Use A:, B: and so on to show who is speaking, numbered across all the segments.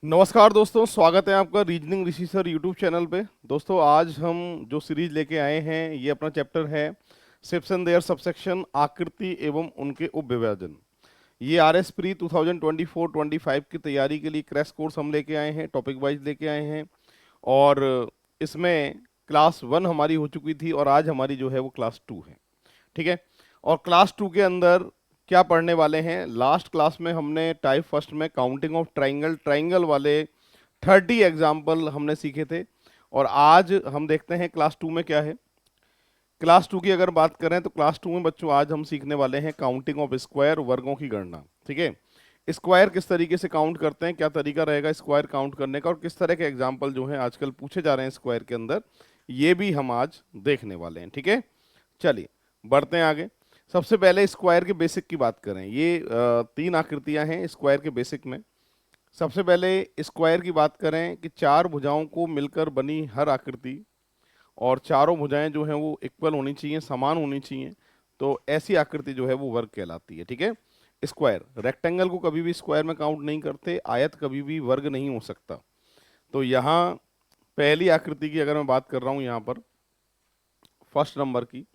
A: नमस्कार दोस्तों, स्वागत है आपका रीजनिंग ऋषि सर यूट्यूब चैनल पे। दोस्तों आज हम जो सीरीज लेके आए हैं ये अपना चैप्टर है शिप्स एंड देयर सबसेक्शन, आकृति एवं उनके उपविभाजन। ये आर एस प्री 2024-25 की तैयारी के लिए क्रैश कोर्स हम लेके आए हैं, टॉपिक वाइज लेके आए हैं। और इसमें क्लास 1 हमारी हो चुकी थी और आज हमारी जो है वो क्लास 2 है। ठीक है। और क्लास 2 के अंदर क्या पढ़ने वाले हैं, लास्ट क्लास में हमने टाइप फर्स्ट में काउंटिंग ऑफ ट्राइंगल ट्राइंगल वाले 30 एग्जाम्पल हमने सीखे थे। और आज हम देखते हैं क्लास 2 में क्या है। क्लास 2 की अगर बात करें तो क्लास 2 में बच्चों आज हम सीखने वाले हैं काउंटिंग ऑफ स्क्वायर, वर्गों की गणना। ठीक है। स्क्वायर किस तरीके से काउंट करते हैं, क्या तरीका रहेगा स्क्वायर काउंट करने का, और किस तरह के एग्जाम्पल जो हैं आजकल पूछे जा रहे हैं स्क्वायर के अंदर, ये भी हम आज देखने वाले हैं। ठीक है, चलिए बढ़ते हैं आगे। सबसे पहले स्क्वायर के बेसिक की बात करें। ये तीन आकृतियां हैं स्क्वायर के बेसिक में। सबसे पहले स्क्वायर की बात करें कि चार भुजाओं को मिलकर बनी हर आकृति, और चारों भुजाएं जो हैं वो इक्वल होनी चाहिए, समान होनी चाहिए, तो ऐसी आकृति जो है वो वर्ग कहलाती है। ठीक है। स्क्वायर, रेक्टेंगल को कभी भी स्क्वायर में काउंट नहीं करते, आयत कभी भी वर्ग नहीं हो सकता। तो यहाँ पहली आकृति की अगर मैं बात कर रहा हूँ यहाँ पर फर्स्ट नंबर की,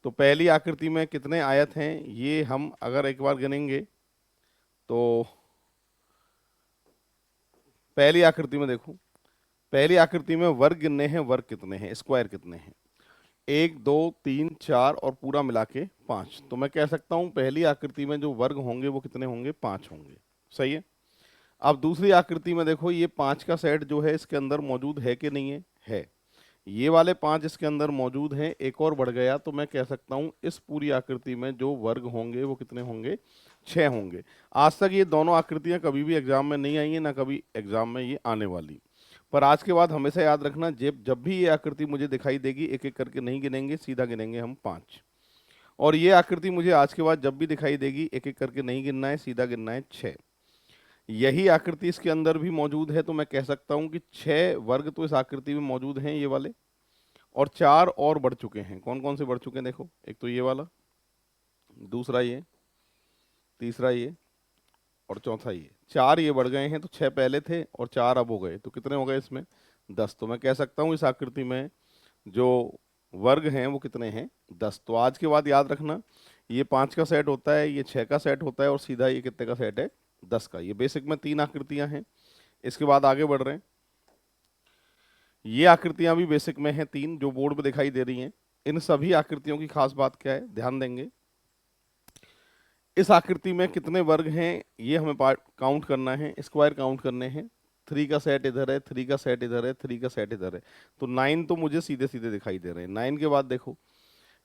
A: तो पहली आकृति में कितने आयत हैं ये हम अगर एक बार गिनेंगे तो पहली आकृति में देखो, पहली आकृति में वर्ग गिनने हैं, वर्ग कितने हैं, स्क्वायर कितने हैं, 1 2 3 4 और पूरा मिला के 5। तो मैं कह सकता हूं पहली आकृति में जो वर्ग होंगे वो कितने होंगे, 5 होंगे। सही है। अब दूसरी आकृति में देखो, ये 5 का सेट जो है इसके अंदर मौजूद है कि नहीं है, है। ये वाले 5 इसके अंदर मौजूद हैं, एक और बढ़ गया तो मैं कह सकता हूं इस पूरी आकृति में जो वर्ग होंगे वो कितने होंगे, 6 होंगे। आज तक ये दोनों आकृतियां कभी भी एग्जाम में नहीं आई है, ना कभी एग्जाम में ये आने वाली। पर आज के बाद हमेशा याद रखना, जब जब भी ये आकृति मुझे दिखाई देगी एक एक करके नहीं गिनेंगे, सीधा गिनेंगे हम 5। और ये आकृति मुझे आज के बाद जब भी दिखाई देगी एक एक करके नहीं गिनना है, सीधा गिनना है 6। यही आकृति इसके अंदर भी मौजूद है, तो मैं कह सकता हूं कि 6 वर्ग तो इस आकृति में मौजूद हैं ये वाले, और 4 और बढ़ चुके हैं। कौन कौन से बढ़ चुके हैं देखो, एक तो ये वाला, दूसरा ये, तीसरा ये, और चौथा ये। 4 ये बढ़ गए हैं, तो 6 पहले थे और 4 अब हो गए, तो कितने हो गए इसमें, 10। तो मैं कह सकता हूँ इस आकृति में जो वर्ग हैं वो कितने हैं, 10। तो आज के बाद याद रखना, ये 5 का सेट होता है, ये 6 का सेट होता है, और सीधा ये कितने का सेट है, 10 का। ये बेसिक में 3 आकृतियां हैं। इसके बाद आगे बढ़ रहे हैं। ये आकृतियां भी बेसिक में हैं 3 जो बोर्ड पे दिखाई दे रही हैं। इन सभी आकृतियों की खास बात क्या है, ध्यान देंगे। इस आकृति में कितने वर्ग हैं ये हमें काउंट करना है, स्क्वायर काउंट करने हैं। 3 का सेट इधर है, 3 का सेट इधर है, 3 का सेट इधर है, तो 9 तो मुझे सीधे सीधे दिखाई दे रहे हैं। 9 के बाद देखो,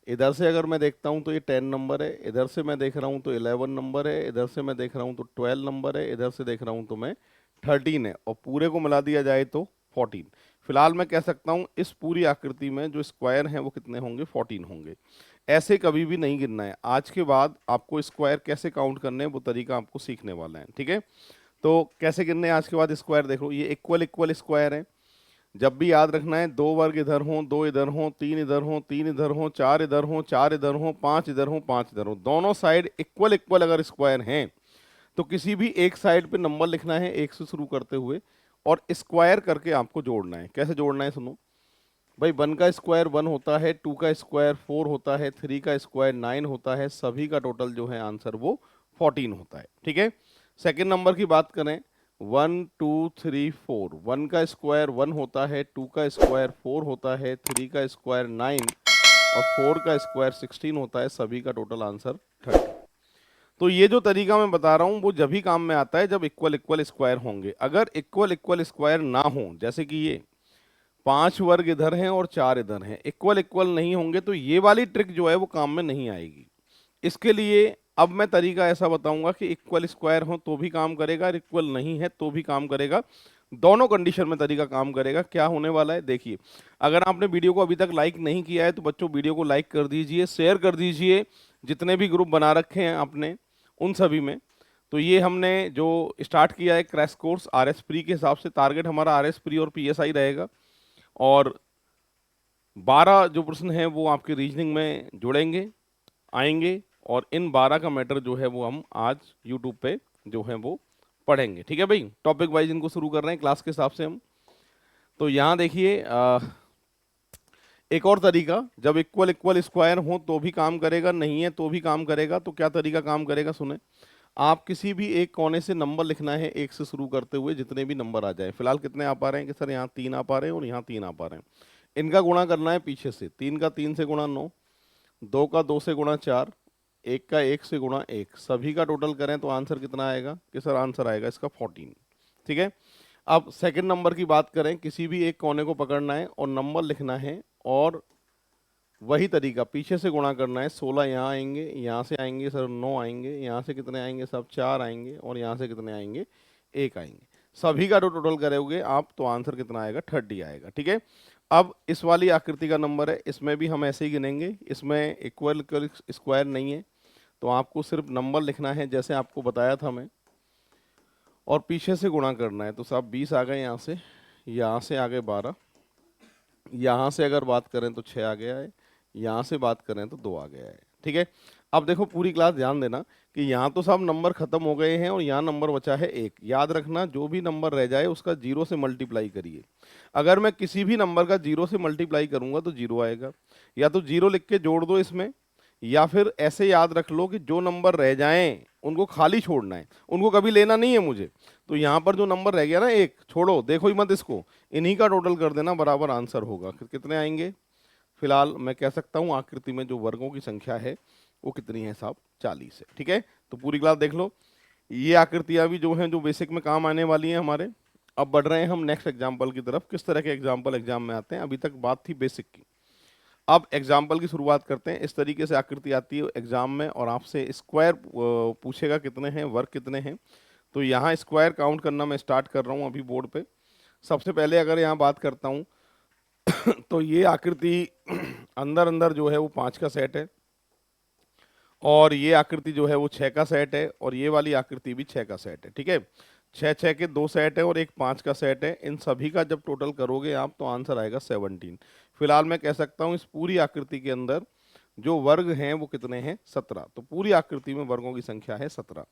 A: इधर से अगर मैं देखता हूं तो ये 10 नंबर है, इधर से मैं देख रहा हूं तो 11 नंबर है, इधर से मैं देख रहा हूं तो 12 नंबर है, इधर से देख रहा हूं तो मैं 13 है, और पूरे को मिला दिया जाए तो 14। फिलहाल मैं कह सकता हूं इस पूरी आकृति में जो स्क्वायर हैं वो कितने होंगे, 14 होंगे। ऐसे कभी भी नहीं गिनना है। आज के बाद आपको स्क्वायर कैसे काउंट करने हैं वो तरीका आपको सीखने वाला है। ठीक है। तो कैसे गिनने हैं आज के बाद स्क्वायर, देखो ये इक्वल इक्वल स्क्वायर है। जब भी याद रखना है, 2 वर्ग इधर हों, 2 इधर हों, 3 इधर हों, 3 इधर हों, 4 इधर हों, 4 इधर हों, 5 इधर हों, 5 इधर हों, दोनों साइड इक्वल इक्वल अगर स्क्वायर हैं तो किसी भी एक साइड पे नंबर लिखना है 1 से शुरू करते हुए, और स्क्वायर करके आपको जोड़ना है। कैसे जोड़ना है सुनो भाई, 1 का स्क्वायर 1 होता है, 2 का स्क्वायर 4 होता है, 3 का स्क्वायर 9 होता है, सभी का टोटल जो है आंसर वो 14 होता है। ठीक है। सेकेंड नंबर की बात करें, 1 2 3 4, 1 का स्क्वायर 1 होता है, 2 का स्क्वायर 4 होता है, 3 का स्क्वायर 9 और 4 का स्क्वायर 16 होता है, सभी का टोटल आंसर 30। तो ये जो तरीका मैं बता रहा हूं वो जब भी काम में आता है जब इक्वल इक्वल स्क्वायर होंगे। अगर इक्वल इक्वल स्क्वायर ना हो, जैसे कि ये 5 वर्ग इधर हैं और 4 इधर हैं, इक्वल इक्वल नहीं होंगे, तो ये वाली ट्रिक जो है वो काम में नहीं आएगी। इसके लिए अब मैं तरीका ऐसा बताऊंगा कि इक्वल स्क्वायर हो तो भी काम करेगा, और इक्वल नहीं है तो भी काम करेगा। दोनों कंडीशन में तरीका काम करेगा। क्या होने वाला है देखिए, अगर आपने वीडियो को अभी तक लाइक नहीं किया है तो बच्चों वीडियो को लाइक कर दीजिए, शेयर कर दीजिए, जितने भी ग्रुप बना रखे हैं आपने उन सभी में। तो ये हमने जो स्टार्ट किया है crash course R S pre के हिसाब से, टारगेट हमारा आर एस प्री और पी एस आई रहेगा, और 12 जो प्रश्न हैं वो आपके रीजनिंग में जुड़ेंगे, आएंगे, और इन 12 का मैटर जो है वो हम आज यूट्यूब पे जो है वो पढ़ेंगे। ठीक है भाई, टॉपिक वाइज इनको शुरू कर रहे हैं क्लास के हिसाब से हम। तो यहाँ देखिए एक और तरीका, जब इक्वल इक्वल स्क्वायर हो तो भी काम करेगा, नहीं है तो भी काम करेगा। तो क्या तरीका काम करेगा सुने। आप किसी भी एक कोने से नंबर लिखना है, एक से शुरू करते हुए जितने भी नंबर आ जाए। फिलहाल कितने आ पा रहे हैं कि सर यहाँ 3 आ पा रहे हैं और यहाँ 3 आ पा रहे हैं। इनका गुणा करना है पीछे से। 3 का 3 से गुणा 9, 2 का 2 से गुणा 4, 1 का 1 से गुणा 1, सभी का टोटल करें तो आंसर कितना आएगा कि सर आंसर आएगा इसका 14। ठीक है। अब सेकंड नंबर की बात करें, किसी भी एक कोने को पकड़ना है और नंबर लिखना है, और वही तरीका पीछे से गुणा करना है। 16 यहाँ आएंगे, यहाँ से आएंगे सर 9 आएंगे, यहाँ से कितने आएंगे सब 4 आएंगे, और यहाँ से कितने आएंगे 1 आएंगे। सभी का टोटल करोगे आप तो आंसर कितना आएगा 30 आएगा। ठीक है। अब इस वाली आकृति का नंबर है, इसमें भी हम ऐसे ही गिनेंगे। इसमें इक्वल स्क्वायर नहीं है, तो आपको सिर्फ नंबर लिखना है जैसे आपको बताया था मैं, और पीछे से गुणा करना है। तो साहब 20 आ गए, यहाँ से आ गए 12, यहाँ से अगर बात करें तो 6 आ गया है, यहाँ से बात करें तो 2 आ गया है। ठीक है। अब देखो पूरी क्लास ध्यान देना कि यहाँ तो सब नंबर खत्म हो गए हैं और यहाँ नंबर बचा है 1। याद रखना जो भी नंबर रह जाए उसका 0 से मल्टीप्लाई करिए। अगर मैं किसी भी नंबर का 0 से मल्टीप्लाई करूंगा तो 0 आएगा। या तो 0 लिख के जोड़ दो इसमें, या फिर ऐसे याद रख लो कि जो नंबर रह जाएं उनको खाली छोड़ना है, उनको कभी लेना नहीं है मुझे। तो यहाँ पर जो नंबर रह गया ना 1, छोड़ो, देखो ही मत इसको, इन्हीं का टोटल कर देना, बराबर आंसर होगा। कितने आएंगे। फिलहाल मैं कह सकता हूँ आकृति में जो वर्गों की संख्या है वो कितनी है साहब 40 है। ठीक है। तो पूरी क्लास देख लो, ये आकृतियां भी जो हैं जो बेसिक में काम आने वाली हैं हमारे। अब बढ़ रहे हैं हम नेक्स्ट एग्जाम्पल की तरफ। किस तरह के एग्जाम्पल एग्जाम में आते हैं, अभी तक बात थी बेसिक की, अब एग्जाम्पल की शुरुआत करते हैं। इस तरीके से आकृति आती है एग्जाम में और आपसे स्क्वायर पूछेगा कितने हैं, वर्ग कितने हैं। तो यहाँ स्क्वायर काउंट करना मैं स्टार्ट कर रहा हूँ अभी बोर्ड पे। सबसे पहले अगर यहाँ बात करता हूँ तो ये आकृति अंदर अंदर जो है वो 5 का सेट है, और ये आकृति जो है वो 6 का सेट है, और ये वाली आकृति भी 6 का सेट है। ठीक है। 6 6 के 2 सेट है और एक 5 का सेट है। इन सभी का जब टोटल करोगे आप तो आंसर आएगा 17। फिलहाल मैं कह सकता हूँ इस पूरी आकृति के अंदर जो वर्ग हैं वो कितने हैं 17। तो पूरी आकृति में वर्गों की संख्या है 17।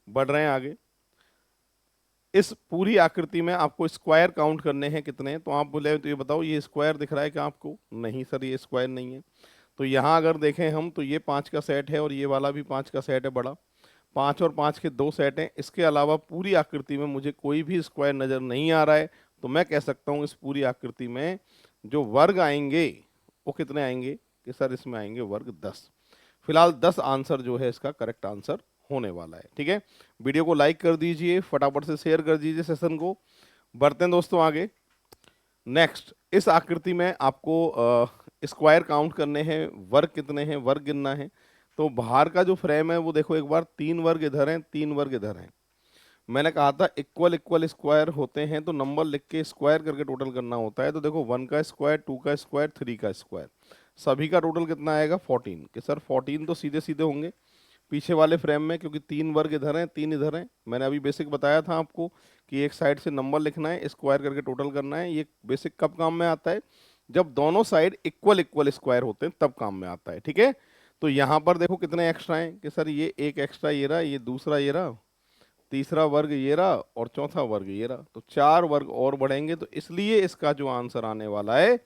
A: बढ़ रहे हैं आगे। इस पूरी आकृति में आपको स्क्वायर काउंट करने हैं कितने। तो आप बोले तो ये बताओ ये स्क्वायर दिख रहा है क्या आपको। नहीं सर ये स्क्वायर नहीं है। तो यहाँ अगर देखें हम तो ये 5 का सेट है और ये वाला भी 5 का सेट है बड़ा। 5 और 5 के 2 सेट हैं। इसके अलावा पूरी आकृति में मुझे कोई भी स्क्वायर नज़र नहीं आ रहा है। तो मैं कह सकता हूँ इस पूरी आकृति में जो वर्ग आएंगे वो कितने आएंगे कि सर इसमें आएंगे वर्ग 10। फिलहाल 10 आंसर जो है इसका करेक्ट आंसर होने वाला है। ठीक है। वीडियो को लाइक कर दीजिए, फटाफट से शेयर कर दीजिए सेशन को। बढ़ते हैं दोस्तों आगे। नेक्स्ट, इस आकृति में आपको स्क्वायर काउंट करने हैं, वर्ग कितने हैं वर्ग गिनना है। तो बाहर का जो फ्रेम है वो देखो एक बार, 3 वर्ग इधर हैं 3 वर्ग इधर हैं। मैंने कहा था इक्वल इक्वल स्क्वायर होते हैं तो नंबर लिख के स्क्वायर करके टोटल करना होता है। तो देखो 1 का स्क्वायर, 2 का स्क्वायर, 3 का स्क्वायर, सभी का टोटल कितना आएगा 14। कि सर 14 तो सीधे सीधे होंगे पीछे वाले फ्रेम में, क्योंकि 3 वर्ग इधर हैं 3 इधर हैं। मैंने अभी बेसिक बताया था आपको कि एक साइड से नंबर लिखना है, स्क्वायर करके टोटल करना है। ये बेसिक कब काम में आता है, जब दोनों साइड इक्वल इक्वल स्क्वायर होते हैं तब काम में आता है। ठीक है। तो यहाँ पर देखो कितने एक्स्ट्रा हैं कि सर ये एक एक्स्ट्रा ये रहा, ये दूसरा ये रहा, तीसरा वर्ग ये रहा और चौथा वर्ग ये रहा। तो 4 वर्ग और बढ़ेंगे। तो इसलिए इसका जो आंसर आने वाला है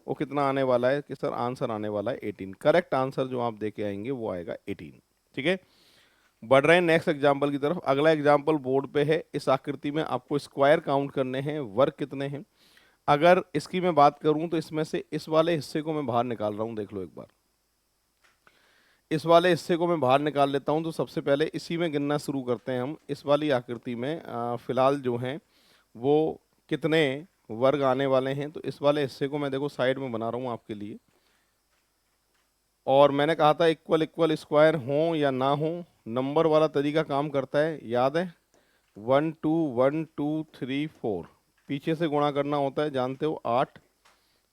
A: वो कितना आने वाला है कि सर आंसर आने वाला है 18। करेक्ट आंसर जो आप देके आएंगे वो आएगा 18। ठीक है। बढ़ रहे हैं नेक्स्ट एग्जाम्पल की तरफ। अगला एग्जाम्पल बोर्ड पे है। इस आकृति में आपको स्क्वायर काउंट करने हैं, वर्ग कितने हैं। अगर इसकी मैं बात करूं तो इसमें से इस वाले हिस्से को मैं बाहर निकाल रहा हूं, देख लो एक बार। इस वाले हिस्से को मैं बाहर निकाल लेता हूं। तो सबसे पहले इसी में गिनना शुरू करते हैं हम। इस वाली आकृति में फिलहाल जो हैं वो कितने वर्ग आने वाले हैं। तो इस वाले हिस्से को मैं देखो साइड में बना रहा हूं आपके लिए। और मैंने कहा था इक्वल इक्वल स्क्वायर हो या ना हो, नंबर वाला तरीका काम करता है, याद है। 1 2 1 2 3 4, पीछे से गुणा करना होता है, जानते हो 8,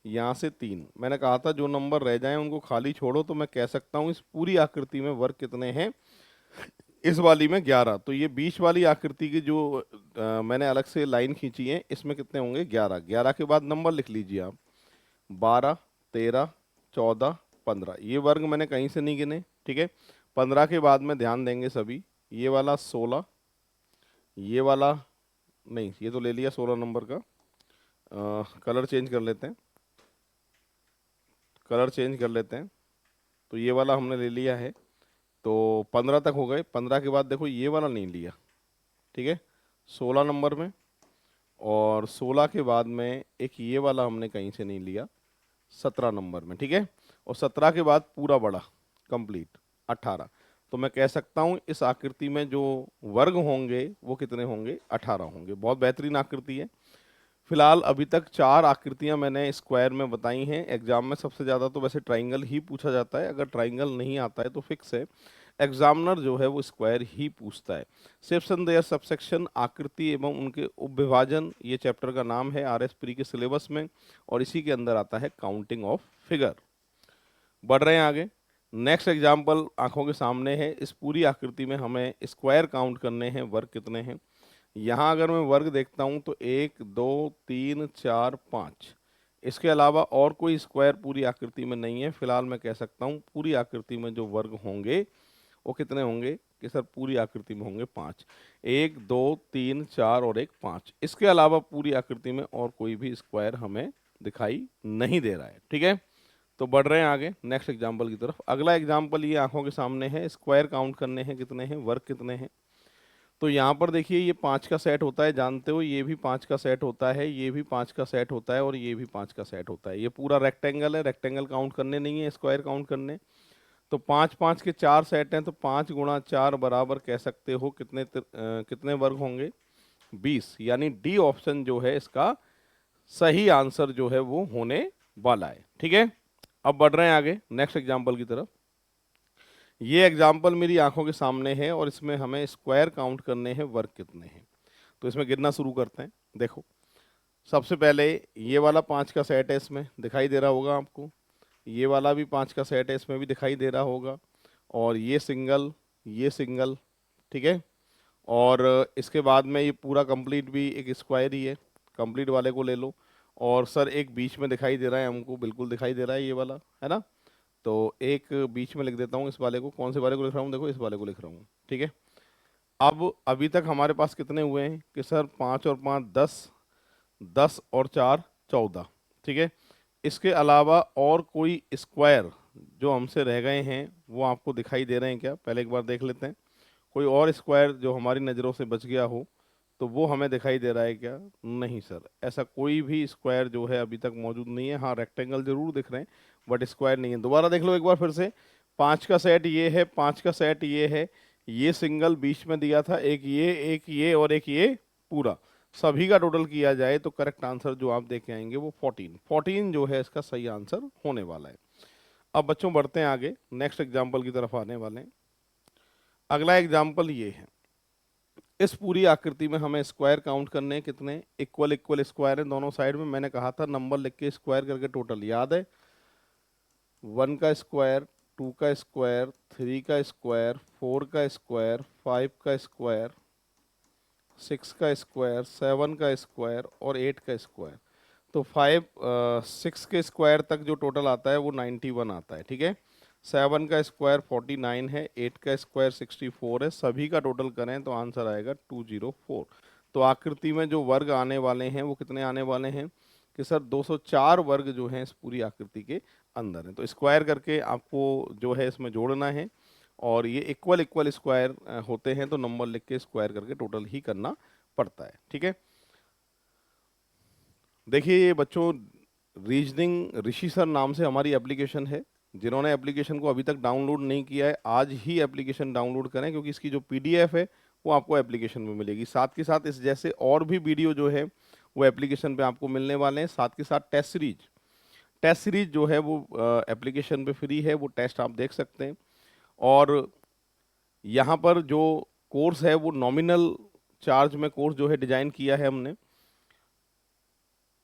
A: यहाँ से 3। मैंने कहा था जो नंबर रह जाएं उनको खाली छोड़ो। तो मैं कह सकता हूँ इस पूरी आकृति में वर्ग कितने हैं, इस वाली में 11। तो ये बीच वाली आकृति की जो मैंने अलग से लाइन खींची है इसमें कितने होंगे 11। 11 के बाद नंबर लिख लीजिए आप, 12 13 14 15। ये वर्ग मैंने कहीं से नहीं गिने। ठीक है। 15 के बाद में ध्यान देंगे सभी, ये वाला 16, ये वाला नहीं, ये तो ले लिया 16 नंबर का। कलर चेंज कर लेते हैं, कलर चेंज कर लेते हैं। तो ये वाला हमने ले लिया है, तो 15 तक हो गए। 15 के बाद देखो ये वाला नहीं लिया, ठीक है, 16 नंबर में। और 16 के बाद में एक ये वाला हमने कहीं से नहीं लिया, 17 नंबर में, ठीक है। और 17 के बाद पूरा बड़ा कंप्लीट 18। तो मैं कह सकता हूँ इस आकृति में जो वर्ग होंगे वो कितने होंगे, 18 होंगे। बहुत बेहतरीन आकृति है। फिलहाल अभी तक 4 आकृतियां मैंने स्क्वायर में बताई हैं। एग्जाम में सबसे ज़्यादा तो वैसे ट्राइंगल ही पूछा जाता है, अगर ट्राइंगल नहीं आता है तो फिक्स है, एग्जामिनर जो है वो स्क्वायर ही पूछता है। शेप्स एंड देयर सबसेक्शन, आकृति एवं उनके उपविभाजन, ये चैप्टर का नाम है आरएस प्री के सिलेबस में, और इसी के अंदर आता है काउंटिंग ऑफ फिगर। बढ़ रहे हैं आगे। नेक्स्ट एग्जाम्पल आंखों के सामने है। इस पूरी आकृति में हमें स्क्वायर काउंट करने हैं, वर्ग कितने हैं। यहाँ अगर मैं वर्ग देखता हूँ तो 1 2 3 4 5, इसके अलावा और कोई स्क्वायर पूरी आकृति में नहीं है। फिलहाल मैं कह सकता हूँ पूरी आकृति में जो वर्ग होंगे वो कितने होंगे कि सर पूरी आकृति में होंगे 5। 1 2 3 4 और 1 5, इसके अलावा पूरी आकृति में और कोई भी स्क्वायर हमें दिखाई नहीं दे रहा है, ठीक है। तो बढ़ रहे हैं आगे नेक्स्ट एग्जाम्पल की तरफ। अगला एग्जाम्पल ये आंखों के सामने है, स्क्वायर काउंट करने हैं, कितने हैं, वर्ग कितने हैं। तो यहाँ पर देखिए ये 5 का सेट होता है, जानते हो, ये भी 5 का सेट होता है, ये भी 5 का सेट होता है, और ये भी 5 का सेट होता है। ये पूरा रेक्टेंगल है, रेक्टेंगल काउंट करने नहीं है, स्क्वायर काउंट करने। तो 5 5 के 4 सेट हैं, तो 5 गुणा 4 बराबर कह सकते हो कितने वर्ग होंगे, 20। यानी डी ऑप्शन जो है इसका सही आंसर जो है वो होने वाला है, ठीक है। अब बढ़ रहे हैं आगे नेक्स्ट एग्जाम्पल की तरफ। ये एग्जाम्पल मेरी आंखों के सामने है और इसमें हमें स्क्वायर काउंट करने हैं, वर्ग कितने हैं। तो इसमें गिनना शुरू करते हैं। देखो सबसे पहले ये वाला 5 का सेट है, इसमें दिखाई दे रहा होगा आपको। ये वाला भी 5 का सेट है, इसमें भी दिखाई दे रहा होगा। और ये सिंगल, ठीक है। और इसके बाद में ये पूरा कंप्लीट भी एक स्क्वायर ही है, कंप्लीट वाले को ले लो। और सर एक बीच में दिखाई दे रहा है हमको, बिल्कुल दिखाई दे रहा है ये वाला, है ना। तो एक बीच में लिख देता हूँ इस वाले को। कौन से वाले को लिख रहा हूँ, देखो इस वाले को लिख रहा हूँ, ठीक है। अब अभी तक हमारे पास कितने हुए हैं कि सर 5 और 5 10, 10 और 4 14, ठीक है। इसके अलावा और कोई स्क्वायर जो हमसे रह गए हैं वो आपको दिखाई दे रहे हैं क्या, पहले एक बार देख लेते हैं। कोई और स्क्वायर जो हमारी नज़रों से बच गया हो तो वो हमें दिखाई दे रहा है क्या, नहीं सर, ऐसा कोई भी स्क्वायर जो है अभी तक मौजूद नहीं है। हाँ रेक्टेंगल जरूर दिख रहे हैं बट स्क्वायर नहीं है। दोबारा देख लो एक बार फिर से। 5 का सेट ये है, 5 का सेट ये है, ये सिंगल बीच में दिया था, एक ये और एक ये पूरा, सभी का टोटल किया जाए तो करेक्ट आंसर जो आप देख के आएंगे वो 14 जो है इसका सही आंसर होने वाला है। अब बच्चों बढ़ते हैं आगे, नेक्स्ट एग्जाम्पल की तरफ आने वाले हैं। अगला एग्जाम्पल ये है। इस पूरी आकृति में हमें स्क्वायर काउंट करने हैं, कितने, इक्वल इक्वल स्क्वायर है दोनों साइड में। मैंने कहा था नंबर लिख के स्क्वायर करके टोटल याद है। 1 का स्क्वायर, 2 का स्क्वायर, 3 का स्क्वायर, 4 का स्क्वायर, 5 का स्क्वायर, 6 का स्क्वायर, 7 का स्क्वायर और 8 का स्क्वायर। तो 6 के स्क्वायर तक जो टोटल आता है वो 91 आता है, ठीक है। 7 का स्क्वायर 49 है, 8 का स्क्वायर 64 है, सभी का टोटल करें तो आंसर आएगा 204। तो आकृति में जो वर्ग आने वाले हैं वो कितने आने वाले हैं कि सर 204 वर्ग जो हैं इस पूरी आकृति के अंदर है। तो स्क्वायर करके आपको जो है इसमें जोड़ना है, और ये इक्वल इक्वल स्क्वायर होते हैं तो नंबर लिख के स्क्वायर करके टोटल ही करना पड़ता है, ठीक है। देखिए ये बच्चों रीजनिंग ऋषि सर नाम से हमारी एप्लीकेशन है। जिन्होंने एप्लीकेशन को अभी तक डाउनलोड नहीं किया है आज ही एप्लीकेशन डाउनलोड करें, क्योंकि इसकी जो पीडीएफ है वो आपको एप्लीकेशन में मिलेगी। साथ के साथ इस जैसे और भी वीडियो जो है वो एप्लीकेशन पे आपको मिलने वाले हैं। साथ के साथ टेस्ट सीरीज जो है वो एप्लीकेशन पे फ्री है, वो टेस्ट आप देख सकते हैं। और यहाँ पर जो कोर्स है वो नॉमिनल चार्ज में कोर्स जो है डिजाइन किया है हमने।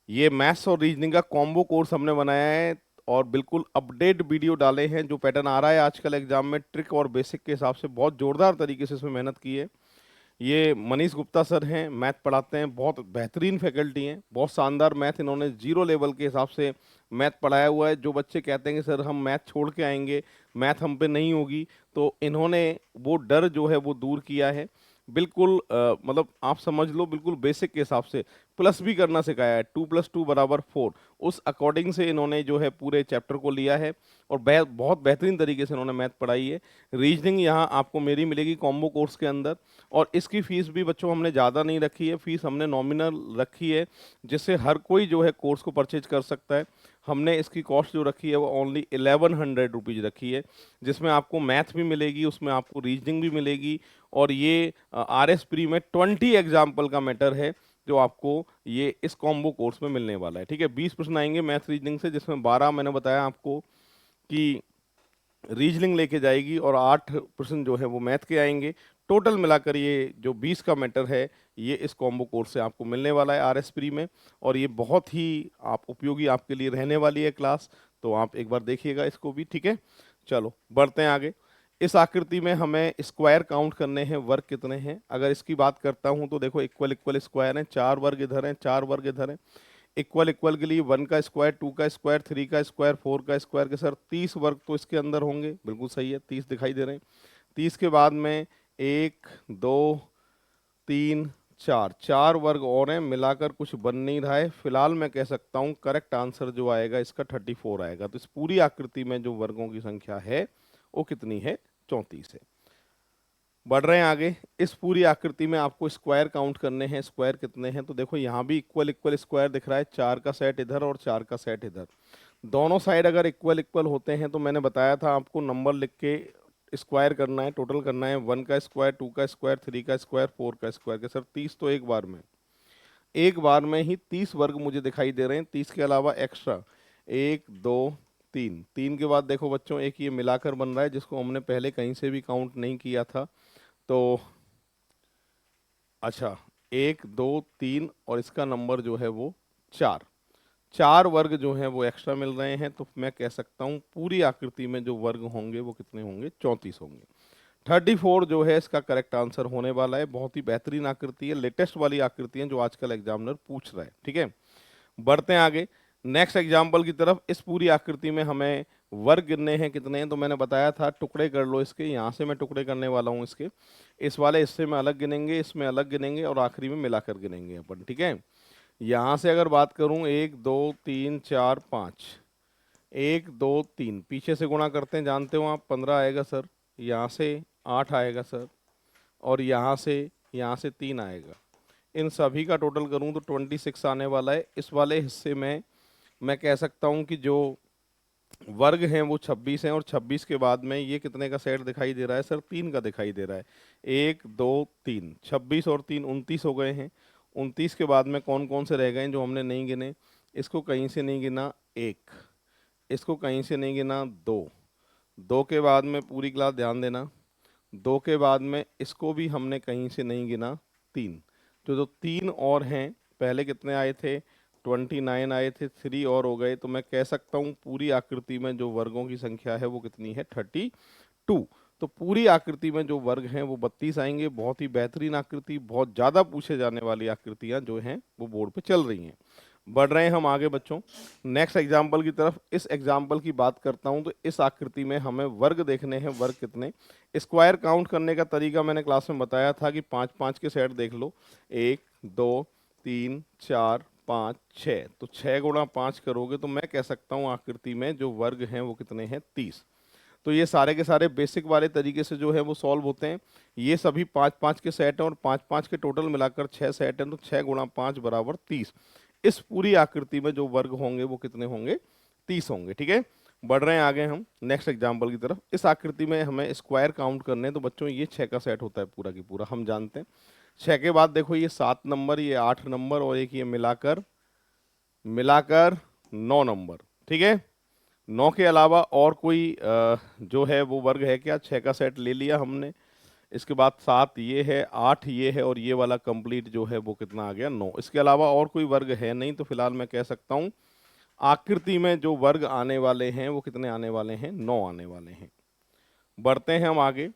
A: ये मैथ्स और रीजनिंग का कॉम्बो कोर्स हमने बनाया है और बिल्कुल अपडेट वीडियो डाले हैं। जो पैटर्न आ रहा है आजकल एग्जाम में ट्रिक और बेसिक के हिसाब से बहुत जोरदार तरीके से इसमें मेहनत की है। ये मनीष गुप्ता सर हैं, मैथ पढ़ाते हैं, बहुत बेहतरीन फैकल्टी हैं, बहुत शानदार मैथ इन्होंने 0 लेवल के हिसाब से मैथ पढ़ाया हुआ है। जो बच्चे कहते हैं कि सर हम मैथ छोड़ के आएंगे, मैथ हम पे नहीं होगी, तो इन्होंने वो डर जो है वो दूर किया है। बिल्कुल मतलब आप समझ लो बिल्कुल बेसिक के हिसाब से प्लस भी करना सिखाया है, 2+2 = 4। उस अकॉर्डिंग से इन्होंने जो है पूरे चैप्टर को लिया है और बहुत बेहतरीन तरीके से इन्होंने मैथ पढ़ाई है। रीजनिंग यहाँ आपको मेरी मिलेगी कॉम्बो कोर्स के अंदर, और इसकी फीस भी बच्चों हमने ज़्यादा नहीं रखी है, फीस हमने नॉमिनल रखी है, जिससे हर कोई जो है कोर्स को परचेज कर सकता है। हमने इसकी कॉस्ट जो रखी है वो ओनली 1100 रुपीज़ रखी है, जिसमें आपको मैथ भी मिलेगी, उसमें आपको रीजनिंग भी मिलेगी, और ये RS प्री में 20 एग्जाम्पल का मैटर है जो आपको ये इस कॉम्बो कोर्स में मिलने वाला है। ठीक है, 20 प्रश्न आएंगे मैथ रीजनिंग से, जिसमें 12 मैंने बताया आपको कि रीजनिंग लेके जाएगी और 8% जो है वो मैथ के आएंगे। टोटल मिलाकर ये जो 20 का मैटर है ये इस कॉम्बो कोर्स से आपको मिलने वाला है RS प्री में, और ये बहुत ही आप उपयोगी आपके लिए रहने वाली है क्लास। तो आप एक बार देखिएगा इसको भी। ठीक है, चलो बढ़ते हैं आगे। इस आकृति में हमें स्क्वायर काउंट करने हैं, वर्ग कितने हैं। अगर इसकी बात करता हूं तो देखो इक्वल इक्वल स्क्वायर हैं, 4 वर्ग इधर हैं, 4 वर्ग इधर हैं। इक्वल इक्वल के लिए 1 का स्क्वायर, 2 का स्क्वायर, 3 का स्क्वायर, 4 का स्क्वायर के सर 30 वर्ग तो इसके अंदर होंगे। बिल्कुल सही है, 30 दिखाई दे रहे हैं। 30 के बाद में 1 2 3 4, 4 वर्ग और हैं, मिलाकर कुछ बन नहीं रहा है। फिलहाल मैं कह सकता हूं करेक्ट आंसर जो आएगा इसका 34 आएगा। तो इस पूरी आकृति में जो वर्गों की संख्या है वो कितनी है, 34 है। बढ़ रहे हैं आगे। इस पूरी आकृति में आपको स्क्वायर काउंट करने हैं, स्क्वायर कितने हैं। तो देखो यहाँ भी इक्वल इक्वल स्क्वायर दिख रहा है, 4 का सेट इधर और 4 का सेट इधर। दोनों साइड अगर इक्वल इक्वल होते हैं तो मैंने बताया था आपको नंबर लिख के स्क्वायर करना है, टोटल करना है। 1 का स्क्वायर, 2 का स्क्वायर, 3 का स्क्वायर, 4 का स्क्वायर के सर 30 तो एक बार में ही 30 वर्ग मुझे दिखाई दे रहे हैं। 30 के अलावा एक्स्ट्रा 1 2 3, 3 के बाद देखो बच्चों एक ये मिलाकर बन रहा है जिसको हमने पहले कहीं से भी काउंट नहीं किया था। तो अच्छा, 1 2 3 और इसका नंबर जो है वो 4, 4 वर्ग जो हैं वो एक्स्ट्रा मिल रहे हैं। तो मैं कह सकता हूँ पूरी आकृति में जो वर्ग होंगे वो कितने होंगे, 34 होंगे। 34 जो है इसका करेक्ट आंसर होने वाला है। बहुत ही बेहतरीन आकृति है, लेटेस्ट वाली आकृति है जो आजकल एग्जामिनर पूछ रहा है। ठीक है, बढ़ते हैं आगे नेक्स्ट एग्जाम्पल की तरफ। इस पूरी आकृति में हमें वर्ग गिनने हैं, कितने हैं। तो मैंने बताया था टुकड़े कर लो इसके, यहाँ से मैं टुकड़े करने वाला हूँ इसके। इस वाले हिस्से में अलग गिनेंगे, इसमें अलग गिनेंगे और आखिरी में मिलाकर गिनेंगे अपन। ठीक है, यहाँ से अगर बात करूँ 1 2 3 4 5, 1 2 3 पीछे से गुणा करते हैं, जानते हो आप 15 आएगा सर। यहाँ से 8 आएगा सर, और यहाँ से 3 आएगा। इन सभी का टोटल करूँ तो 26 आने वाला है। इस वाले हिस्से में मैं कह सकता हूँ कि जो वर्ग हैं वो 26 हैं, और 26 के बाद में ये कितने का सेट दिखाई दे रहा है सर, 3 का दिखाई दे रहा है। 1 2 3, 26 और 3 29 हो गए हैं। 29 के बाद में कौन कौन से रह गए हैं जो हमने नहीं गिने। इसको कहीं से नहीं गिना 1, इसको कहीं से नहीं गिना 2, 2 के बाद में पूरी क्लास ध्यान देना, 2 के बाद में इसको भी हमने कहीं से नहीं गिना 3। जो 3 और हैं, पहले कितने आए थे 29 आए थे, 3 और हो गए। तो मैं कह सकता हूँ पूरी आकृति में जो वर्गों की संख्या है वो कितनी है, 32। तो पूरी आकृति में जो वर्ग हैं वो 32 आएंगे। बहुत ही बेहतरीन आकृति, बहुत ज़्यादा पूछे जाने वाली आकृतियाँ जो हैं वो बोर्ड पे चल रही हैं। बढ़ रहे हैं हम आगे बच्चों नेक्स्ट एग्जाम्पल की तरफ। इस एग्जाम्पल की बात करता हूं तो इस आकृति में हमें वर्ग देखने हैं, वर्ग कितने। स्क्वायर काउंट करने का तरीका मैंने क्लास में बताया था कि 5 5 के सेट देख लो, 1 2 3 4 5 6। तो 6 गुणा 5 करोगे तो मैं कह सकता हूँ आकृति में जो वर्ग हैं वो कितने हैं, 30। तो ये सारे के सारे बेसिक वाले तरीके से जो है वो सॉल्व होते हैं। ये सभी 5 5 के सेट हैं और 5 5 के टोटल मिलाकर 6 सेट हैं। तो 6 गुणा 5 बराबर 30। इस पूरी आकृति में जो वर्ग होंगे वो कितने होंगे, 30 होंगे। ठीक है, बढ़ रहे हैं आगे हम नेक्स्ट एग्जाम्पल की तरफ। इस आकृति में हमें स्क्वायर काउंट करने हैं। तो बच्चों ये 6 का सेट होता है पूरा की पूरा, हम जानते हैं। 6 के बाद देखो ये 7 नंबर, ये 8 नंबर और एक ये मिलाकर मिलाकर 9 नंबर। ठीक है, 9 के अलावा और कोई जो है वो वर्ग है क्या। 6 का सेट ले लिया हमने, इसके बाद 7 ये है, 8 ये है, और ये वाला कंप्लीट जो है वो कितना आ गया, 9। इसके अलावा और कोई वर्ग है नहीं। तो फिलहाल मैं कह सकता हूँ आकृति में जो वर्ग आने वाले हैं वो कितने आने वाले हैं, 9 आने वाले हैं। बढ़ते हैं हम आगे।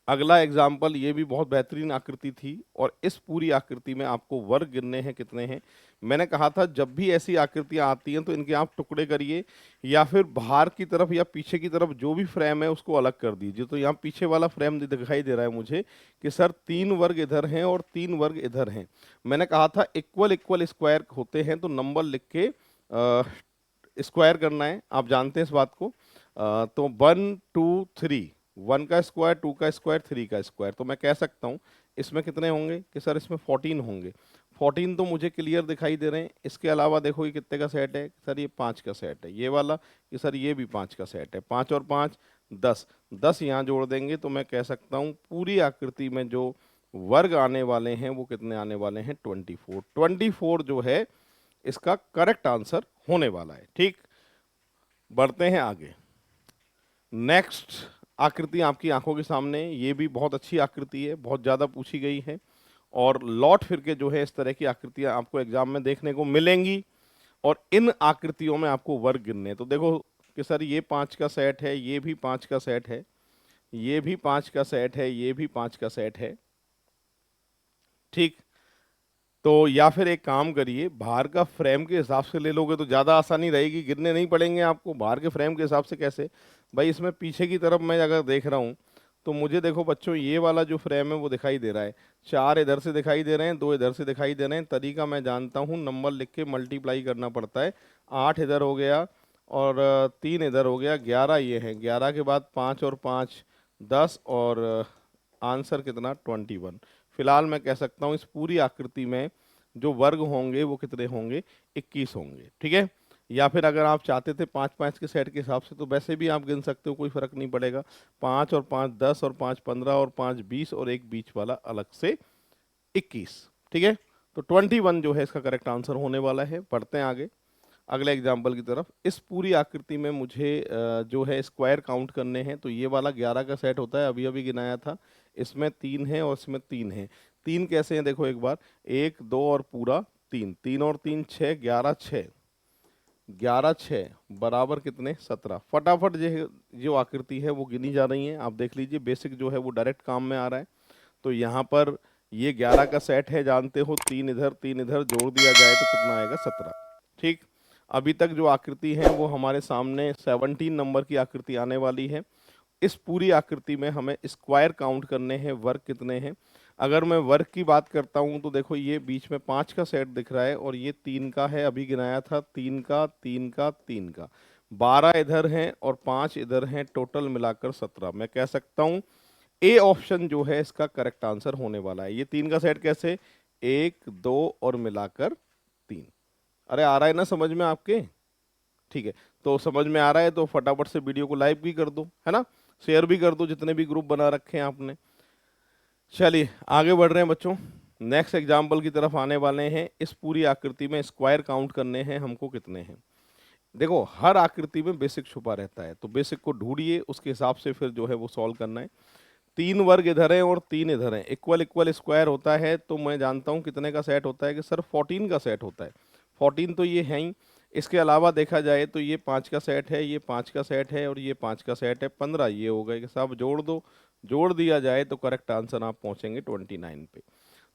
A: अगला एग्जाम्पल, ये भी बहुत बेहतरीन आकृति थी, और इस पूरी आकृति में आपको वर्ग गिनने हैं कितने हैं। मैंने कहा था जब भी ऐसी आकृतियां आती हैं तो इनके आप टुकड़े करिए, या फिर बाहर की तरफ या पीछे की तरफ जो भी फ्रेम है उसको अलग कर दीजिए। तो यहाँ पीछे वाला फ्रेम दिखाई दे रहा है मुझे कि सर 3 वर्ग इधर हैं और 3 वर्ग इधर हैं। मैंने कहा था इक्वल इक्वल स्क्वायर होते हैं तो नंबर लिख के स्क्वायर करना है, आप जानते हैं इस बात को। तो 1 2 3, 1 का स्क्वायर, 2 का स्क्वायर, 3 का स्क्वायर, तो मैं कह सकता हूँ इसमें कितने होंगे कि सर इसमें 14 होंगे। 14 तो मुझे क्लियर दिखाई दे रहे हैं। इसके अलावा देखो ये कितने का सेट है, सर ये 5 का सेट है। ये वाला कि सर ये भी 5 का सेट है। 5 और 5 10, 10 यहाँ जोड़ देंगे तो मैं कह सकता हूँ पूरी आकृति में जो वर्ग आने वाले हैं वो कितने आने वाले हैं, 24। 24 जो है इसका करेक्ट आंसर होने वाला है। ठीक, बढ़ते हैं आगे। नेक्स्ट आकृति आपकी आंखों के सामने, ये भी बहुत अच्छी आकृति है, बहुत ज़्यादा पूछी गई है, और लौट फिर के जो है इस तरह की आकृतियां आपको एग्जाम में देखने को मिलेंगी, और इन आकृतियों में आपको वर्ग गिनने हैं। तो देखो कि सर ये 5 का सेट है, ये भी 5 का सेट है, ये भी 5 का सेट है, ये भी 5 का सेट है। ठीक, तो या फिर एक काम करिए, बाहर का फ्रेम के हिसाब से ले लोगे तो ज़्यादा आसानी रहेगी, गिनने नहीं पड़ेंगे आपको। बाहर के फ्रेम के हिसाब से कैसे भाई, इसमें पीछे की तरफ मैं अगर देख रहा हूँ तो मुझे देखो बच्चों ये वाला जो फ्रेम है वो दिखाई दे रहा है, 4 इधर से दिखाई दे रहे हैं, 2 इधर से दिखाई दे रहे हैं। तरीका मैं जानता हूँ, नंबर लिख के मल्टीप्लाई करना पड़ता है। 8 इधर हो गया और 3 इधर हो गया, 11 ये है, 11 के बाद 5 और 5 10, और आंसर कितना, 21। फिलहाल मैं कह सकता हूँ इस पूरी आकृति में जो वर्ग होंगे वो कितने होंगे, 21 होंगे। ठीक है, या फिर अगर आप चाहते थे 5-5 के सेट के हिसाब से तो वैसे भी आप गिन सकते हो, कोई फर्क नहीं पड़ेगा। 5 और 5 10, और 5 15, और 5 20, और एक बीच वाला अलग से 21। ठीक है, तो 21 जो है इसका करेक्ट आंसर होने वाला है। पढ़ते हैं आगे अगले एग्जाम्पल की तरफ। इस पूरी आकृति में मुझे जो है स्क्वायर काउंट करने हैं। तो ये वाला 11 का सेट होता है, अभी अभी गिनाया था। इसमें 3 है और इसमें 3 है। 3 कैसे हैं देखो एक बार, 1 2 और पूरा 3, 3 और 3 6, 11 6, 11 6 बराबर कितने, 17। फटाफट जो आकृति है वो गिनी जा रही है, आप देख लीजिए। बेसिक जो है वो डायरेक्ट काम में आ रहा है। तो यहाँ पर ये 11 का सेट है, जानते हो, 3 इधर 3 इधर, जोड़ दिया जाए तो कितना आएगा, 17। ठीक, अभी तक जो आकृति है वो हमारे सामने 17 नंबर की आकृति आने वाली है। इस पूरी आकृति में हमें स्क्वायर काउंट करने हैं, वर्ग कितने हैं। अगर मैं वर्ग की बात करता हूं तो देखो ये बीच में 5 का सेट दिख रहा है, और ये 3 का है, अभी गिनाया था, 3 का 3 का 3 का, 12 इधर हैं और 5 इधर हैं, टोटल मिलाकर 17। मैं कह सकता हूं ए ऑप्शन जो है इसका करेक्ट आंसर होने वाला है। ये 3 का सेट कैसे, 1 2 और मिलाकर 3। अरे आ रहा है ना समझ में आपके, ठीक है। तो समझ में आ रहा है तो फटाफट से वीडियो को लाइक भी कर दो, है ना, शेयर भी कर दो जितने भी ग्रुप बना रखे हैं आपने। चलिए आगे बढ़ रहे हैं बच्चों, नेक्स्ट एग्जाम्पल की तरफ आने वाले हैं। इस पूरी आकृति में स्क्वायर काउंट करने हैं हमको, कितने हैं। देखो हर आकृति में बेसिक छुपा रहता है, तो बेसिक को ढूंढिए, उसके हिसाब से फिर जो है वो सॉल्व करना है। 3 वर्ग इधर है और 3 इधर है, इक्वल इक्वल स्क्वायर होता है, तो मैं जानता हूँ कितने का सेट होता है कि सर 14 का सेट होता है। 14 तो ये है ही। इसके अलावा देखा जाए तो ये 5 का सेट है, ये 5 का सेट है, और ये 5 का सेट है, 15 ये हो गए कि साहब जोड़ दो, जोड़ दिया जाए तो करेक्ट आंसर आप पहुंचेंगे 29 पे।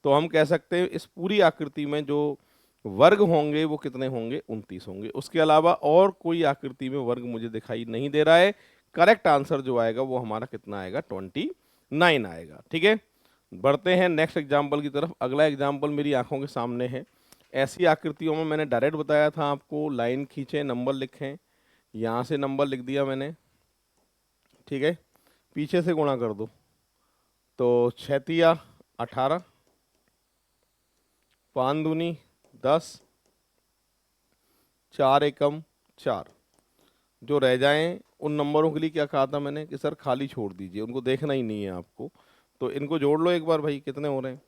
A: तो हम कह सकते हैं इस पूरी आकृति में जो वर्ग होंगे वो कितने होंगे, 29 होंगे। उसके अलावा और कोई आकृति में वर्ग मुझे दिखाई नहीं दे रहा है। करेक्ट आंसर जो आएगा वो हमारा कितना आएगा, 29 आएगा। ठीक है, बढ़ते हैं नेक्स्ट एग्जाम्पल की तरफ। अगला एग्जाम्पल मेरी आंखों के सामने है। ऐसी आकृतियों में मैंने डायरेक्ट बताया था आपको, लाइन खींचे, नंबर लिखें, यहाँ से नंबर लिख दिया मैंने, ठीक है, पीछे से गुणा कर दो, तो 6 तिया 18, 5 दूनी 10, 4 एकम 4। जो रह जाएं उन नंबरों के लिए क्या कहा था मैंने कि सर खाली छोड़ दीजिए, उनको देखना ही नहीं है आपको। तो इनको जोड़ लो एक बार भाई, कितने हो रहे हैं।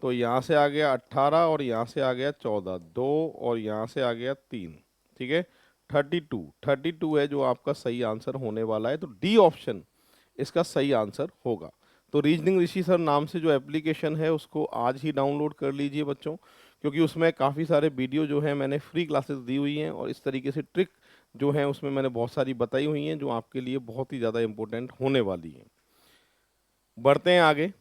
A: तो यहाँ से आ गया 18, और यहाँ से आ गया 14, 2, और यहाँ से आ गया 3, ठीक है, 32। 32 है जो आपका सही आंसर होने वाला है। तो डी ऑप्शन इसका सही आंसर होगा। तो रीजनिंग ऋषि सर नाम से जो एप्लीकेशन है उसको आज ही डाउनलोड कर लीजिए बच्चों, क्योंकि उसमें काफ़ी सारे वीडियो जो है मैंने फ्री क्लासेस दी हुई हैं, और इस तरीके से ट्रिक जो है उसमें मैंने बहुत सारी बताई हुई हैं जो आपके लिए बहुत ही ज़्यादा इम्पोर्टेंट होने वाली हैं। बढ़ते हैं आगे।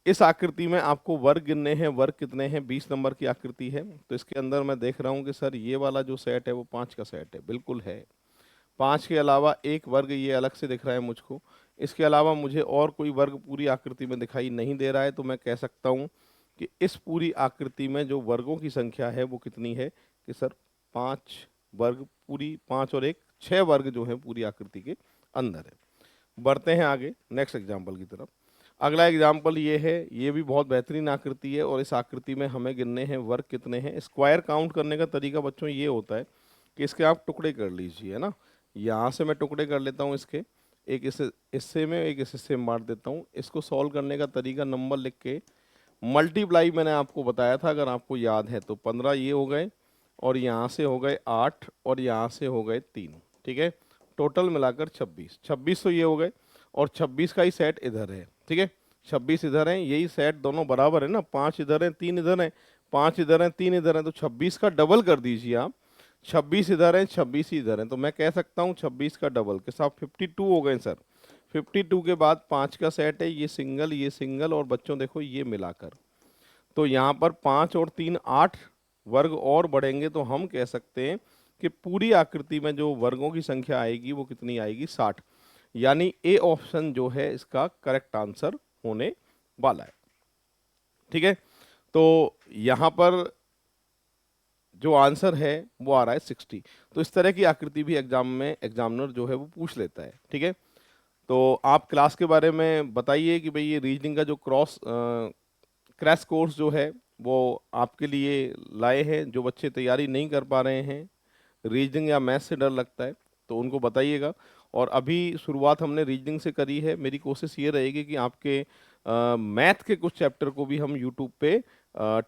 A: इस आकृति में आपको वर्ग गिनने हैं, वर्ग कितने हैं, 20 नंबर की आकृति है। तो इसके अंदर मैं देख रहा हूं कि सर ये वाला जो सेट है वो 5 का सेट है, बिल्कुल है। 5 के अलावा एक वर्ग ये अलग से दिख रहा है मुझको, इसके अलावा मुझे और कोई वर्ग पूरी आकृति में दिखाई नहीं दे रहा है। तो मैं कह सकता हूँ कि इस पूरी आकृति में जो वर्गों की संख्या है वो कितनी है, कि सर 5 वर्ग, पूरी 5 और 1 6 वर्ग जो है पूरी आकृति के अंदर है। बढ़ते हैं आगे नेक्स्ट एग्जाम्पल की तरफ। अगला एग्जाम्पल ये है, ये भी बहुत बेहतरीन आकृति है और इस आकृति में हमें गिनने हैं वर्ग कितने हैं। स्क्वायर काउंट करने का तरीका बच्चों ये होता है कि इसके आप टुकड़े कर लीजिए, है ना। यहाँ से मैं टुकड़े कर लेता हूँ इसके, एक इस हिस्से में, एक इस हिस्से में बांट देता हूँ। इसको सॉल्व करने का तरीका नंबर लिख के मल्टीप्लाई मैंने आपको बताया था, अगर आपको याद है तो 15 ये हो गए, और यहाँ से हो गए 8, और यहाँ से हो गए 3, ठीक है। टोटल मिलाकर 26, 26 तो ये हो गए, और 26 का ही सेट इधर है, ठीक है। 26 इधर है, यही सेट दोनों बराबर है ना, 5 इधर है 3 इधर है, 5 इधर है 3 इधर है, तो 26 का डबल कर दीजिए आप। 26 इधर है 26 ही इधर है, तो मैं कह सकता हूँ 26 का डबल के साथ 52 हो गए सर। 52 के बाद 5 का सेट है, ये सिंगल, और बच्चों देखो ये मिलाकर, तो यहाँ पर 5 और 3 8 वर्ग और बढ़ेंगे, तो हम कह सकते हैं कि पूरी आकृति में जो वर्गों की संख्या आएगी वो कितनी आएगी, 60। यानी ए ऑप्शन जो है इसका करेक्ट आंसर होने वाला है, ठीक है। तो यहाँ पर जो आंसर है वो आ रहा है 60। तो इस तरह की आकृति भी एग्जाम में एग्जामिनर जो है वो पूछ लेता है, ठीक है। तो आप क्लास के बारे में बताइए कि भाई ये रीजनिंग का जो क्रैश कोर्स जो है वो आपके लिए लाए हैं। जो बच्चे तैयारी नहीं कर पा रहे हैं, रीजनिंग या मैथ से डर लगता है, तो उनको बताइएगा। और अभी शुरुआत हमने रीजनिंग से करी है, मेरी कोशिश ये रहेगी कि आपके मैथ के कुछ चैप्टर को भी हम यूट्यूब पे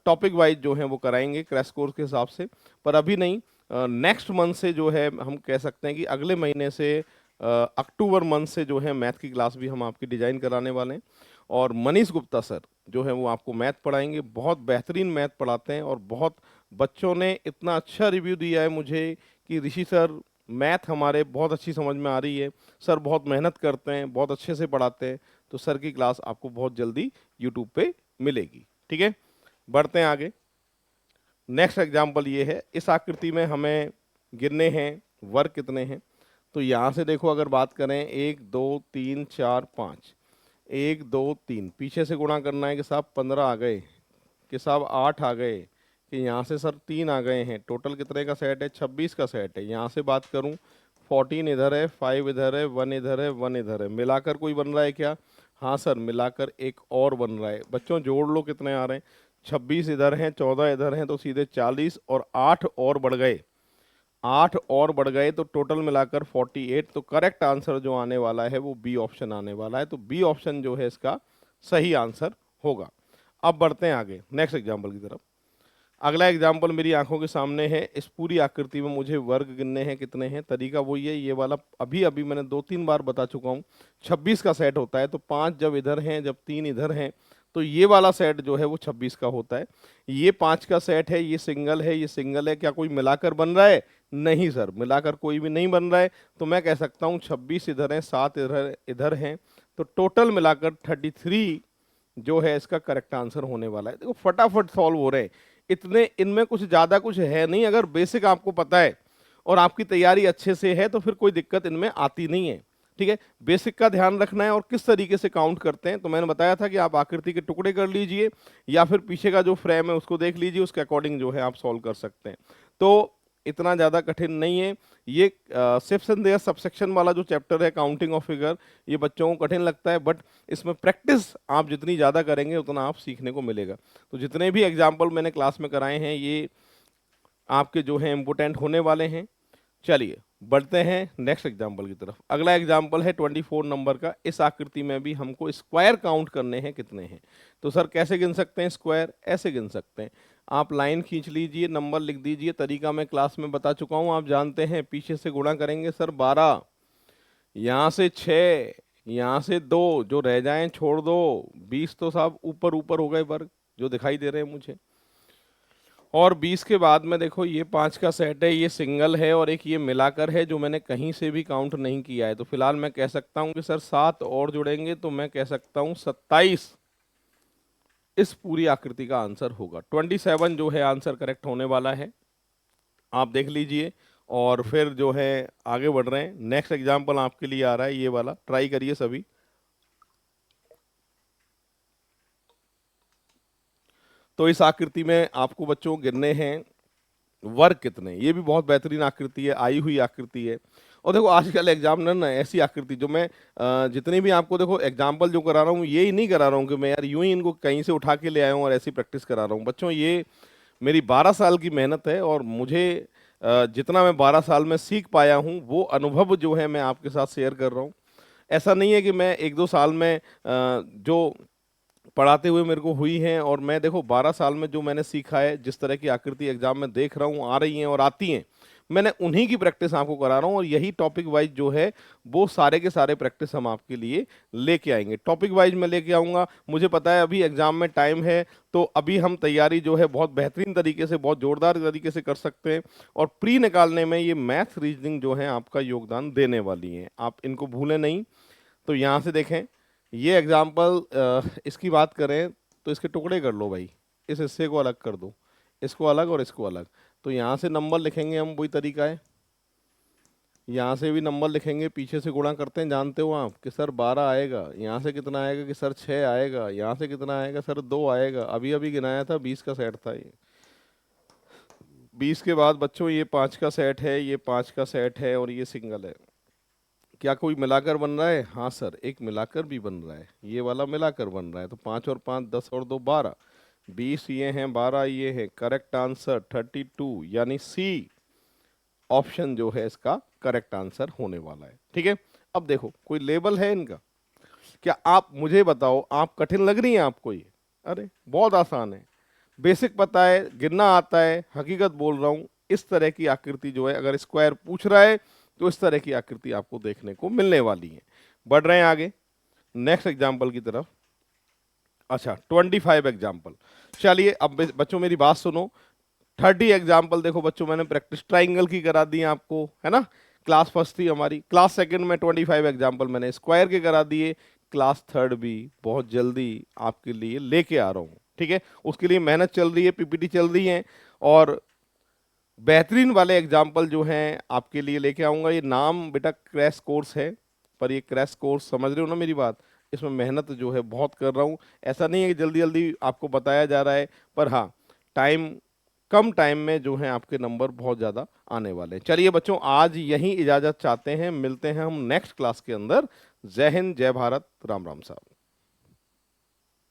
A: टॉपिक वाइज जो है वो कराएंगे क्रैश कोर्स के हिसाब से। पर अभी नहीं, नेक्स्ट मंथ से जो है हम कह सकते हैं कि अगले महीने से अक्टूबर मंथ से जो है मैथ की क्लास भी हम आपकी डिजाइन कराने वाले हैं। और मनीष गुप्ता सर जो है वो आपको मैथ पढ़ाएंगे, बहुत बेहतरीन मैथ पढ़ाते हैं, और बहुत बच्चों ने इतना अच्छा रिव्यू दिया है मुझे कि ऋषि सर मैथ हमारे बहुत अच्छी समझ में आ रही है, सर बहुत मेहनत करते हैं, बहुत अच्छे से पढ़ाते हैं। तो सर की क्लास आपको बहुत जल्दी यूट्यूब पे मिलेगी, ठीक है। बढ़ते हैं आगे। नेक्स्ट एग्जाम्पल ये है, इस आकृति में हमें गिनने हैं वर्ग कितने हैं। तो यहाँ से देखो, अगर बात करें 1 2 3 4 5, 1 2 3, पीछे से गुणा करना है कि साहब 15 आ गए, कि साहब 8 आ गए, कि यहाँ से सर 3 आ गए हैं। टोटल कितने का सेट है, 26 का सेट है। यहाँ से बात करूँ 14 इधर है, 5 इधर है, 1 इधर है, 1 इधर है, मिलाकर कोई बन रहा है क्या, हाँ सर मिलाकर एक और बन रहा है। बच्चों जोड़ लो कितने आ रहे हैं, 26 इधर हैं, 14 इधर हैं, तो सीधे 40, और 8 और बढ़ गए, 8 और बढ़ गए, तो टोटल मिलाकर 48। तो करेक्ट आंसर जो आने वाला है वो बी ऑप्शन आने वाला है। तो बी ऑप्शन जो है इसका सही आंसर होगा। अब बढ़ते हैं आगे नेक्स्ट एग्जाम्पल की तरफ। अगला एग्जाम्पल मेरी आंखों के सामने है, इस पूरी आकृति में मुझे वर्ग गिनने हैं कितने हैं। तरीका वही है, ये वाला अभी अभी मैंने 2-3 बार बता चुका हूँ। 26 का सेट होता है, तो 5 जब इधर हैं, जब 3 इधर हैं, तो ये वाला सेट जो है वो 26 का होता है। ये 5 का सेट है, ये सिंगल है, ये सिंगल है, क्या कोई मिलाकर बन रहा है, नहीं सर मिलाकर कोई भी नहीं बन रहा है। तो मैं कह सकता हूँ 26 इधर है, 7 इधर इधर हैं, तो टोटल मिलाकर 33 जो है इसका करेक्ट आंसर होने वाला है। देखो फटाफट सॉल्व हो रहे हैं, इतने इनमें कुछ ज्यादा कुछ है नहीं। अगर बेसिक आपको पता है और आपकी तैयारी अच्छे से है तो फिर कोई दिक्कत इनमें आती नहीं है, ठीक है। बेसिक का ध्यान रखना है और किस तरीके से काउंट करते हैं। तो मैंने बताया था कि आप आकृति के टुकड़े कर लीजिए, या फिर पीछे का जो फ्रेम है उसको देख लीजिए, उसके अकॉर्डिंग जो है आप सॉल्व कर सकते हैं। तो इतना ज़्यादा कठिन नहीं है ये। शिफ्ट एंड देयर सबसेक्शन वाला जो चैप्टर है काउंटिंग ऑफ फिगर, ये बच्चों को कठिन लगता है, बट इसमें प्रैक्टिस आप जितनी ज़्यादा करेंगे उतना आप सीखने को मिलेगा। तो जितने भी एग्जाम्पल मैंने क्लास में कराए हैं ये आपके जो है इम्पोर्टेंट होने वाले हैं। चलिए बढ़ते हैं नेक्स्ट एग्जाम्पल की तरफ। अगला एग्जाम्पल है 24 नंबर का। इस आकृति में भी हमको स्क्वायर काउंट करने हैं कितने हैं। तो सर कैसे गिन सकते हैं स्क्वायर, ऐसे गिन सकते हैं, आप लाइन खींच लीजिए, नंबर लिख दीजिए। तरीका मैं क्लास में बता चुका हूं, आप जानते हैं। पीछे से गुणा करेंगे सर 12, यहाँ से 6, यहाँ से 2, जो रह जाएं छोड़ दो, 20 तो साहब ऊपर ऊपर हो गए वर्ग जो दिखाई दे रहे हैं मुझे। और 20 के बाद में देखो ये 5 का सेट है, ये सिंगल है और एक ये मिलाकर है जो मैंने कहीं से भी काउंट नहीं किया है। तो फिलहाल मैं कह सकता हूँ कि सर 7 और जुड़ेंगे तो मैं कह सकता हूँ 27 इस पूरी आकृति का आंसर होगा। 27 जो है आंसर करेक्ट होने वाला है, आप देख लीजिए। और फिर जो है आगे बढ़ रहे हैं, नेक्स्ट एग्जाम्पल आपके लिए आ रहा है, ये वाला ट्राई करिए सभी। तो इस आकृति में आपको बच्चों गिनने हैं वर्ग कितने। ये भी बहुत बेहतरीन आकृति है, आई हुई आकृति है। और देखो आजकल एग्जामिनर ना ऐसी आकृति जो मैं जितनी भी आपको देखो एग्जाम्पल जो करा रहा हूँ, ये ही नहीं करा रहा हूँ कि मैं यार यूं ही इनको कहीं से उठा के ले आया हूँ और ऐसी प्रैक्टिस करा रहा हूँ। बच्चों ये मेरी 12 साल की मेहनत है और मुझे जितना मैं 12 साल में सीख पाया हूँ वो अनुभव जो है मैं आपके साथ शेयर कर रहा हूँ। ऐसा नहीं है कि मैं 1-2 साल में जो पढ़ाते हुए मेरे को हुई हैं, और मैं देखो 12 साल में जो मैंने सीखा है, जिस तरह की आकृति एग्जाम में देख रहा हूँ आ रही हैं और आती हैं, मैंने उन्हीं की प्रैक्टिस आपको करा रहा हूँ। और यही टॉपिक वाइज जो है वो सारे के सारे प्रैक्टिस हम आपके लिए लेके आएंगे। टॉपिक वाइज मैं लेके आऊँगा, मुझे पता है अभी एग्जाम में टाइम है, तो अभी हम तैयारी जो है बहुत बेहतरीन तरीके से, बहुत जोरदार तरीके से कर सकते हैं। और प्री निकालने में ये मैथ्स रीजनिंग जो है आपका योगदान देने वाली हैं, आप इनको भूलें नहीं। तो यहाँ से देखें, ये एग्जाम्पल इसकी बात करें तो इसके टुकड़े कर लो भाई, इस हिस्से को अलग कर दो, इसको अलग और इसको अलग। तो यहाँ से नंबर लिखेंगे हम, वही तरीका है। यहाँ से भी नंबर लिखेंगे, पीछे से गुणा करते हैं, जानते हो आप कि सर 12 आएगा। यहाँ से कितना आएगा कि सर 6 आएगा। यहाँ से कितना आएगा सर 2 आएगा। अभी अभी गिनाया था 20 का सेट था ये। 20 के बाद बच्चों ये 5 का सेट है, ये 5 का सेट है और ये सिंगल है। क्या कोई मिलाकर बन रहा है? हाँ सर, एक मिलाकर भी बन रहा है, ये वाला मिलाकर बन रहा है। तो 5 और 5 10 और 2 12, 20 ये हैं, 12 ये है। करेक्ट आंसर 32, यानी सी ऑप्शन जो है इसका करेक्ट आंसर होने वाला है। ठीक है, अब देखो कोई लेबल है इनका? क्या आप मुझे बताओ, आप कठिन लग रही है आपको ये? अरे बहुत आसान है, बेसिक पता है, गिनना आता है, हकीकत बोल रहा हूं। इस तरह की आकृति जो है, अगर स्क्वायर पूछ रहा है तो इस तरह की आकृति आपको देखने को मिलने वाली है। बढ़ रहे हैं आगे नेक्स्ट एग्जाम्पल की तरफ। अच्छा 25 एग्जाम्पल। चलिए अब बच्चों मेरी बात सुनो। 30 एग्जाम्पल देखो बच्चों, मैंने प्रैक्टिस ट्राइंगल की करा दी आपको, है ना। क्लास फर्स्ट थी हमारी, क्लास सेकंड में 25 एग्जाम्पल मैंने स्क्वायर के करा दिए। क्लास थर्ड भी बहुत जल्दी आपके लिए लेके आ रहा हूँ। ठीक है, उसके लिए मेहनत चल रही है, पीपीटी चल रही है, और बेहतरीन वाले एग्जाम्पल जो हैं आपके लिए लेके आऊँगा। ये नाम बेटा क्रैश कोर्स है, पर ये क्रैश कोर्स समझ रहे हो ना मेरी बात, इसमें मेहनत जो है बहुत कर रहा हूँ। ऐसा नहीं है कि जल्दी जल्दी आपको बताया जा रहा है, पर हाँ टाइम, कम टाइम में जो है आपके नंबर बहुत ज़्यादा आने वाले हैं। चलिए बच्चों, आज यहीं इजाज़त चाहते हैं, मिलते हैं हम नेक्स्ट क्लास के अंदर। जय हिंद, जय भारत, राम राम साहब।